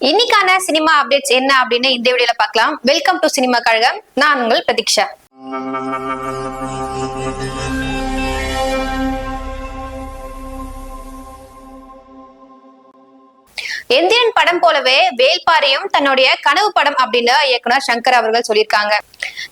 இன்னைக்கான cinema updates என்ன அப்படின்னு இந்த வீடியோல பார்க்கலாம். வெல்கம் டு சினிமா கழகம். நான் உங்கள் பிரதீக்ஷா. எந்திரன் படம் போலவே வேல்பாரியும் தன்னுடைய கனவு படம் அப்படின்னு இயக்குனர் சங்கர் அவர்கள் சொல்லியிருக்காங்க.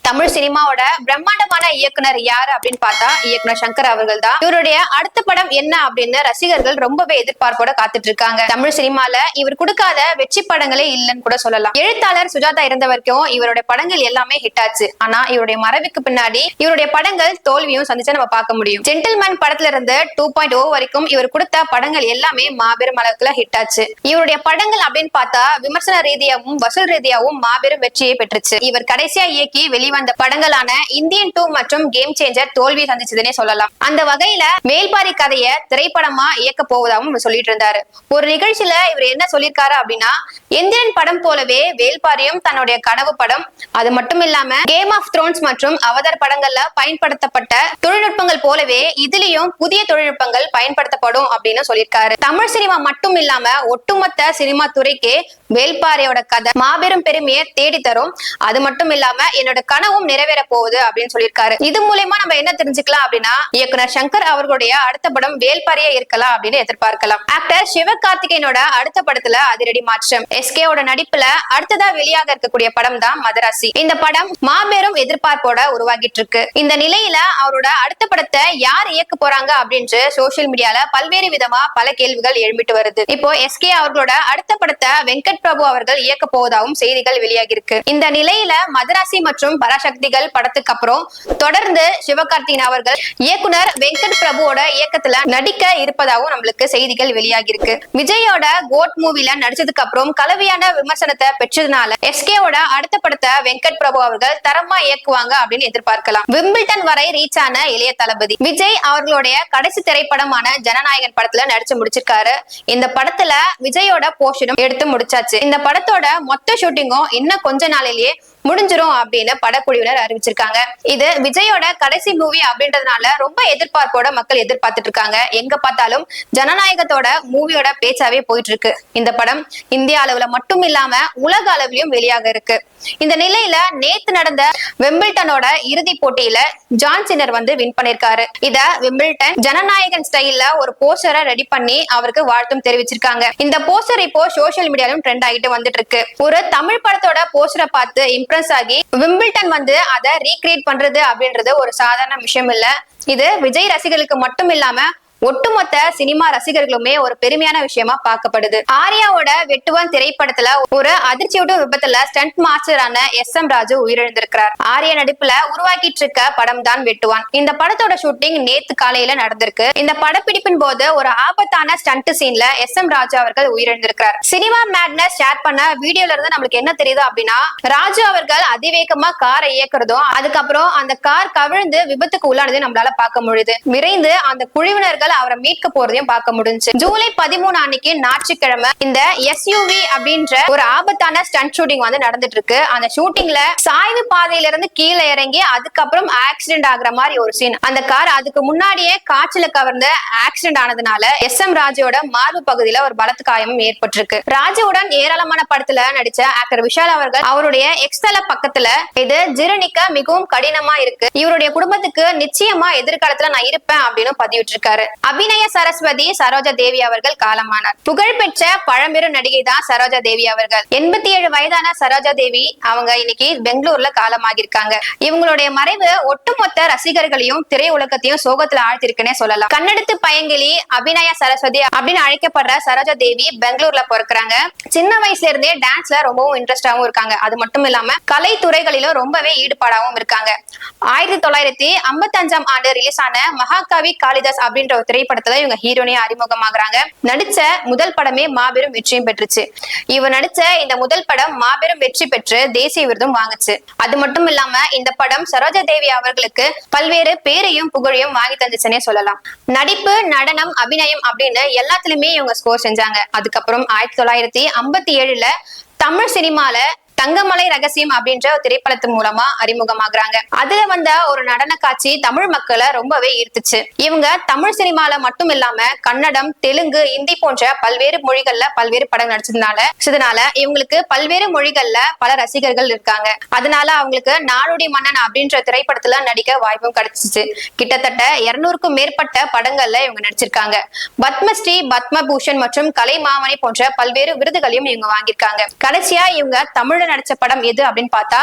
தமிழ் சினிமாவோட பிரம்மாண்டமான இயக்குனர் யாரு அப்படின்னு பார்த்தா இயக்குனர் சங்கர் அவர்கள் தான். இவருடைய அடுத்த படம் என்ன அப்படின்னு ரசிகர்கள் ரொம்பவே எதிர்பார்ப்போட காத்துட்டு இருக்காங்க. தமிழ் சினிமால இவர் கொடுக்காத வெற்றி படங்களே இல்லைன்னு கூட சொல்லலாம். எழுத்தாளர் சுஜாதா இருந்த வரைக்கும் இவருடைய படங்கள் எல்லாமே ஹிட் ஆச்சு. ஆனா இவருடைய மறைவுக்கு பின்னாடி இவருடைய படங்கள் தோல்வியும் சந்திச்சா நம்ம பார்க்க முடியும். ஜென்டில்மேன் படத்துல இருந்து 2.0 வரைக்கும் இவர் கொடுத்த படங்கள் எல்லாமே மாபெரும் அளவுக்குல ஹிட் ஆச்சு. இவருடைய படங்கள் அப்படின்னு பார்த்தா விமர்சன ரீதியாகவும் வசூல் ரீதியாகவும் மாபெரும் வெற்றியை பெற்றுச்சு. இவர் கடைசியா இயக்கி வெளிவந்த படங்களான இந்தியன் 2 மற்றும் கேம் சேஞ்சர் தோல்வி சந்திச்சதுன்னே சொல்லலாம். அந்த வகையில வேல்பாரி கதையை திரைப்படமா இயக்க போவதாகவும் சொல்லிட்டு இருந்தாரு. ஒரு நிகழ்ச்சியில இவர் என்ன சொல்லியிருக்காரு அப்படின்னா, எந்திரன் படம் போலவே வேல்பாரியும் தன்னுடைய கனவு படம், அது மட்டும் இல்லாம கேம் ஆஃப் த்ரோன்ஸ் மற்றும் அவதார் படங்கள்ல பயன்படுத்தப்பட்ட தொழில்நுட்பங்கள் போலவே இதுலயும் புதிய தொழில்நுட்பங்கள் பயன்படுத்தப்படும் அப்படின்னு சொல்லியிருக்காரு. தமிழ் சினிமா மட்டும் இல்லாம ஒட்டுமொத்த சினிமா துறைக்கே வேல்பாரியோட கதை மாபெரும் பெருமையை தேடி தரும். அது மட்டும் இல்லாம என்னோட கனவும் நிறைவேற போகுது அப்படின்னு சொல்லியிருக்காரு. இது மூலமா நம்ம என்ன தெரிஞ்சுக்கலாம் அப்படின்னா, இயக்குனர் சங்கர் அவர்களுடைய அடுத்த படம் வேல்பாரியா இருக்கலாம் அப்படின்னு எதிர்பார்க்கலாம். ஆக்டர் சிவகார்த்திகேயனோட அடுத்த படத்துல அதிரடி மாற்றம். எஸ்கேவோட நடிப்புல அடுத்ததா வெளியாக இருக்கக்கூடிய படம் தான் மதராசி. இந்த படம் மாபெரும் எதிர்பார்ப்போட உருவாகிட்டு இருக்கு. இந்த நிலையில அவரோட அடுத்த படத்தை யார் இயக்க போறாங்க அப்படின்னு சோசியல் மீடியால பல்வேறு விதமா பல கேள்விகள் எழும்பிட்டு வருது. இப்போ எஸ்கே அவர்களோட அடுத்த படத்தை வெங்கட் பிரபு அவர்கள் இயக்க போவதாகவும் செய்திகள் வெளியாகி இருக்கு. இந்த நிலையில மதராசி மற்றும் பராசக்திகள் படத்துக்கு அப்புறம் தொடர்ந்து சிவகார்த்திகேயன் அவர்கள் இயக்குனர் வெங்கட் பிரபுவோட இயக்கத்துல நடிக்க இருப்பதாகவும் நம்மளுக்கு செய்திகள் வெளியாகி இருக்கு. விஜயோட கோட் மூவில நடிச்சதுக்கு அப்புறம் கலவையான விமர்சனத்தை பெற்றதுனால எஸ்கேவோட அடுத்த படத்தை வெங்கட் பிரபு அவர்கள் தரமா இயக்குவாங்க அப்படின்னு எதிர்பார்க்கலாம். விம்பிள்டன் வரை ரீச் ஆன இளைய தளபதி விஜய் அவர்களுடைய கடைசி திரைப்படமான ஜனநாயகன் படத்துல நடிச்சு முடிச்சிருக்காரு. இந்த படத்துல விஜயோட போர்ஷனும் எடுத்து முடிச்சாச்சு. இந்த படத்தோட மொத்த ஷூட்டிங்கும் இன்னும் கொஞ்ச நாளிலேயே முடிஞ்சிரும் அப்படின்னு படக்குழுவினர் அறிவிச்சிருக்காங்க. இது விஜயோட கடைசி மூவி அப்படின்றதுனால ரொம்ப எதிர்பார்ப்போட மக்கள் எதிர்பார்த்துட்டு இருக்காங்க. எங்க பார்த்தாலும் ஜனநாயகத்தோட மூவியோட பேச்சாவே போயிட்டு இருக்கு. இந்த படம் இந்திய அளவுல மட்டும் இல்லாம உலக அளவிலும் வெளியாக இருக்கு. இந்த நிலையில நேத்து நடந்த விம்பிள்டனோட இறுதி போட்டியில ஜான் சின்னர் வின் பண்ணிருக்காரு. இத விம்பிள்டன் ஜனநாயகன் ஸ்டைல்ல ஒரு போஸ்டரை ரெடி பண்ணி அவருக்கு வாழ்த்தும் தெரிவிச்சிருக்காங்க. இந்த போஸ்டர் இப்போ சோசியல் மீடியாலும் ட்ரெண்ட் ஆகிட்டு வந்துட்டு இருக்கு. ஒரு தமிழ் படத்தோட போஸ்டரை பார்த்து இம்ப்ரெஸ் ஆகி விம்பிள்டன் அதை ரீக்ரியேட் பண்றது அப்படின்றது ஒரு சாதாரண விஷயம் இல்ல. இது விஜய் ரசிகர்களுக்கு மட்டும் இல்லாம ஒட்டுமொத்த சினிமா ரசிகர்களுமே ஒரு பெருமையான விஷயமா பார்க்கப்படுது. ஆர்யாவோட வெட்டுவான் திரைப்படத்துல ஒரு அதிர்ச்சியூட்டும் விபத்துல ஸ்டண்ட் மாஸ்டரான எஸ்.எம். ராஜு உயிரிழந்திருக்கிறார். ஆர்யா நடிப்புல உருவாக்கிட்டு இருக்க படம் தான் வெட்டுவான். இந்த படத்தோட ஷூட்டிங் நேத்து காலையில நடந்திருக்கு. இந்த படப்பிடிப்பின் போது ஒரு ஆபத்தான ஸ்டண்ட் சீன்ல எஸ்.எம். ராஜு அவர்கள் உயிரிழந்திருக்கிறார். சினிமா மேட்னஸ் ஷேர் பண்ண வீடியோல இருந்து நம்மளுக்கு என்ன தெரியுது அப்படின்னா, ராஜு அவர்கள் அதிவேகமா காரை இயக்குறதும் அதுக்கப்புறம் அந்த கார் கவிழ்ந்து விபத்துக்கு உள்ளானதையும் நம்மளால பார்க்க முடியுது. விரைந்து அந்த குழுவினர்கள் அவரை மீட்க போறதையும் பார்க்க முடிஞ்சு. ஜூலை 13 அன்னைக்கு ஞாயிற்றுக்கிழமை இந்த எஸ்யூவி அப்படின்ற ஒரு ஆபத்தான ஸ்டண்ட் ஷூட்டிங் நடந்துட்டு இருக்கு. அந்த ஷூட்டிங்ல சாய்வு பாதையில இருந்து கீழே இறங்கி அதுக்கப்புறம் ஆக்சிடென்ட் ஆகுற மாதிரி ஒரு சீன். அந்த கார் அதுக்கு முன்னாடியே காய்ச்சல கவர்ந்து ஆக்சிடென்ட் ஆனதுனால எஸ்.எம். ராஜுவோட மார்பு பகுதியில ஒரு பலத்த காயமும் ஏற்பட்டிருக்கு. ராஜுவுடன் ஏராளமான படத்துல நடிச்ச ஆக்டர் விஷால் அவர்கள் அவருடைய எக்ஸ்தல பக்கத்துல இது ஜீரணிக்க மிகவும் கடினமா இருக்கு, இவருடைய குடும்பத்துக்கு நிச்சயமா எதிர்காலத்துல நான் இருப்பேன் அப்படின்னு பதிவிட்டிருக்காரு. அபிநய சரஸ்வதி சரோஜா தேவி அவர்கள் காலமானார். புகழ்பெற்ற பழம்பெரும் நடிகை தான் சரோஜா தேவி அவர்கள். 87 வயதான சரோஜா தேவி அவங்க இன்னைக்கு பெங்களூர்ல காலமாகிருக்காங்க. இவங்களுடைய மறைவு ஒட்டுமொத்த ரசிகர்களையும் திரையுலகத்தையும் சோகத்துல ஆழ்த்திருக்குன்னே சொல்லலாம். கண்ணெடுத்து பயங்கிலி அபிநய சரஸ்வதி அப்படின்னு அழைக்கப்படுற சரோஜா தேவி பெங்களூர்ல பிறக்கிறாங்க. சின்ன வயசுல இருந்தே டான்ஸ்ல ரொம்பவும் இன்ட்ரெஸ்டாவும் இருக்காங்க. அது மட்டும் இல்லாம கலை துறைகளிலும் ரொம்பவே ஈடுபாடாவும் இருக்காங்க. 1955 ஆண்டு ரிலீஸ் ஆன மகாகவி காளிதாஸ் அப்படின்ற ஒரு திரைப்படத்துல இவங்க ஹீரோனியா அறிமுகமாகறாங்க. நடிச்ச முதல் படமே மாபெரும் வெற்றியும் பெற்றுச்சு. இவங்க நடிச்ச இந்த முதல் படம் மாபெரும் வெற்றி பெற்று தேசிய விருதும் வாங்குச்சு. அது மட்டும் இல்லாம இந்த படம் சரோஜா தேவி அவர்களுக்கு பல்வேறு பேரையும் புகழையும் வாங்கி தந்துச்சுன்னே சொல்லலாம். நடிப்பு, நடனம், அபிநயம் அப்படின்னு எல்லாத்துலயுமே இவங்க ஸ்கோர் செஞ்சாங்க. அதுக்கப்புறம் 1957 தமிழ் சினிமால தங்கமலை ரகசியம் அப்படின்ற ஒரு திரைப்படத்தின் மூலமா அறிமுகமாகறாங்க. அதுல வந்த ஒரு நடன காட்சி தமிழ் மக்களை ரொம்பவே ஈர்த்துச்சு. இவங்க தமிழ் சினிமால மட்டும் இல்லாம கன்னடம், தெலுங்கு, இந்தி போன்ற பல்வேறு மொழிகள்ல பல்வேறு படம் நடிச்சதுனால இவங்களுக்கு பல்வேறு மொழிகள்ல பல ரசிகர்கள் இருக்காங்க. அதனால அவங்களுக்கு நாடோடி மன்னன் அப்படின்ற திரைப்படத்துல நடிக்க வாய்ப்பும் கிடைச்சிச்சு. கிட்டத்தட்ட 200க்கும் மேற்பட்ட படங்கள்ல இவங்க நடிச்சிருக்காங்க. பத்மஸ்ரீ, பத்மபூஷன் மற்றும் கலைமாமணி போன்ற பல்வேறு விருதுகளையும் இவங்க வாங்கியிருக்காங்க. கடைசியா இவங்க தமிழ்ல நடிச்ச படம் எது அப்படின்னு பார்த்தா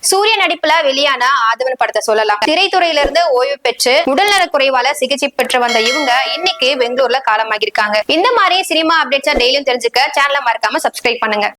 சூரிய நடிப்புல வெளியான ஆதவன் படத்தை சொல்லலாம். திரைத்துறையிலிருந்து ஓய்வு பெற்று உடல்நல குறைவால சிகிச்சை பெற்று வந்த இவங்க இன்னைக்கு பெங்களூர்ல காலமாகிருக்காங்க. இந்த மாதிரி சினிமா அப்டேட்ஸ் டெய்லியும் தெரிஞ்சுக்க சேனலை மறக்காம சப்ஸ்கிரைப் பண்ணுங்க.